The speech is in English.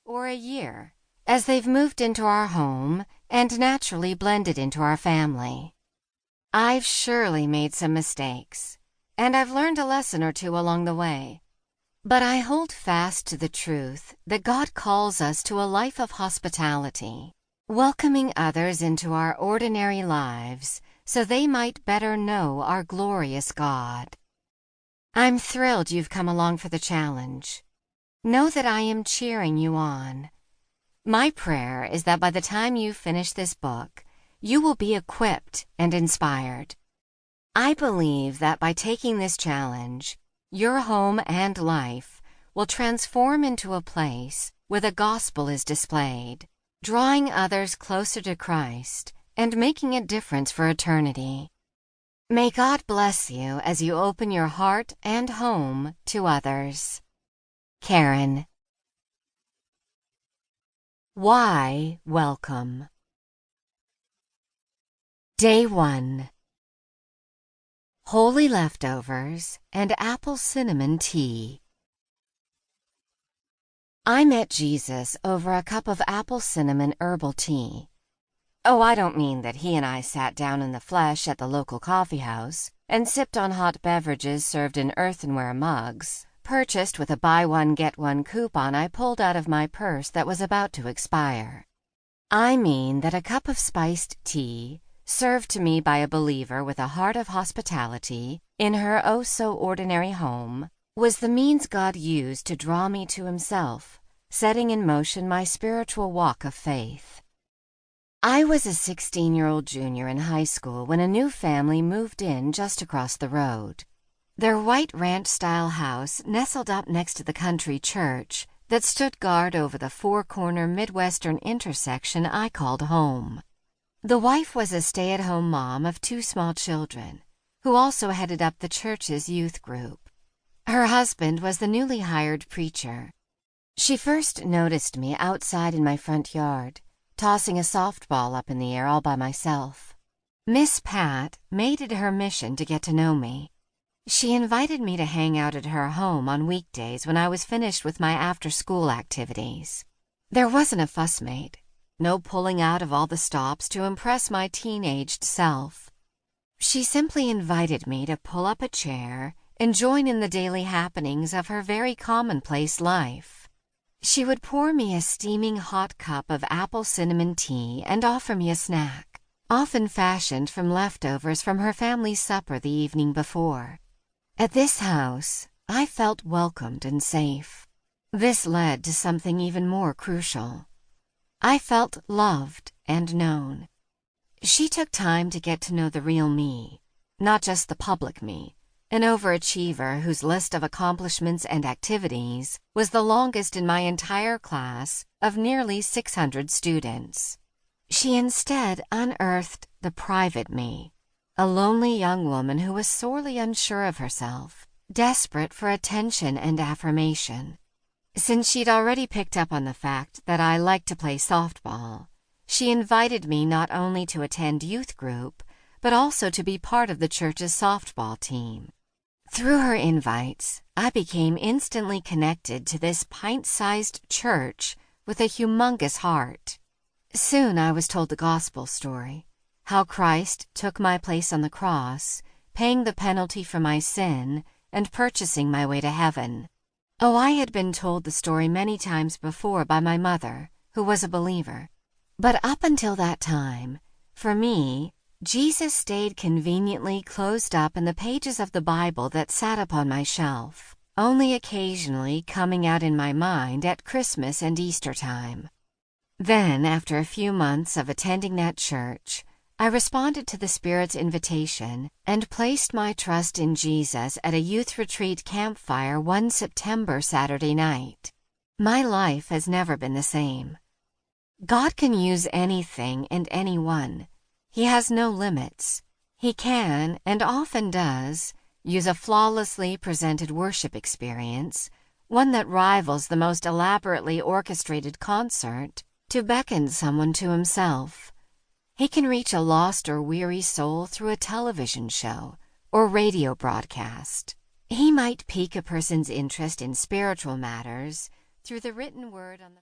or a year, as they've moved into our home and naturally blended into our family. I've surely made some mistakes, and I've learned a lesson or two along the way. But I hold fast to the truth that God calls us to a life of hospitality, welcoming others into our ordinary lives so they might better know our glorious God. I'm thrilled you've come along for the challenge. Know that I am cheering you on. My prayer is that by the time you finish this book, you will be equipped and inspired. I believe that by taking this challenge, your home and life will transform into a place where the gospel is displayed, drawing others closer to Christ and making a difference for eternity. May God bless you as you open your heart and home to others. Karen. Why welcome? Day 1. Holy leftovers and apple cinnamon tea. I met Jesus over a cup of apple cinnamon herbal tea. Oh, I don't mean that he and I sat down in the flesh at the local coffee house and sipped on hot beverages served in earthenware mugs, purchased with a buy-one-get-one coupon I pulled out of my purse that was about to expire. I mean that a cup of spiced tea, served to me by a believer with a heart of hospitality in her oh-so-ordinary home, was the means God used to draw me to himself, setting in motion my spiritual walk of faith. I was a 16-year-old junior in high school when a new family moved in just across the road. Their white ranch-style house nestled up next to the country church that stood guard over the four-corner Midwestern intersection I called home. The wife was a stay-at-home mom of 2 small children, who also headed up the church's youth group. Her husband was the newly hired preacher. She first noticed me outside in my front yard, tossing a softball up in the air all by myself. Miss Pat made it her mission to get to know me. She invited me to hang out at her home on weekdays when I was finished with my after-school activities. There wasn't a fuss made. No pulling out of all the stops to impress my teenaged self. She simply invited me to pull up a chair and join in the daily happenings of her very commonplace life. She would pour me a steaming hot cup of apple cinnamon tea and offer me a snack, often fashioned from leftovers from her family's supper the evening before. At this house, I felt welcomed and safe. This led to something even more crucial. I felt loved and known. She took time to get to know the real me, not just the public me, an overachiever whose list of accomplishments and activities was the longest in my entire class of nearly 600 students. She instead unearthed the private me, a lonely young woman who was sorely unsure of herself, desperate for attention and affirmation. Since she'd already picked up on the fact that I liked to play softball, she invited me not only to attend youth group, but also to be part of the church's softball team. Through her invites, I became instantly connected to this pint-sized church with a humongous heart. Soon I was told the gospel story, how Christ took my place on the cross, paying the penalty for my sin and purchasing my way to heaven. Oh, I had been told the story many times before by my mother, who was a believer. But up until that time, for me, Jesus stayed conveniently closed up in the pages of the Bible that sat upon my shelf, only occasionally coming out in my mind at Christmas and Easter time. Then, after a few months of attending that church, I responded to the Spirit's invitation and placed my trust in Jesus at a youth retreat campfire one September Saturday night. My life has never been the same. God can use anything and anyone. He has no limits. He can, and often does, use a flawlessly presented worship experience, one that rivals the most elaborately orchestrated concert, to beckon someone to himself. He can reach a lost or weary soul through a television show or radio broadcast. He might pique a person's interest in spiritual matters through the written word on the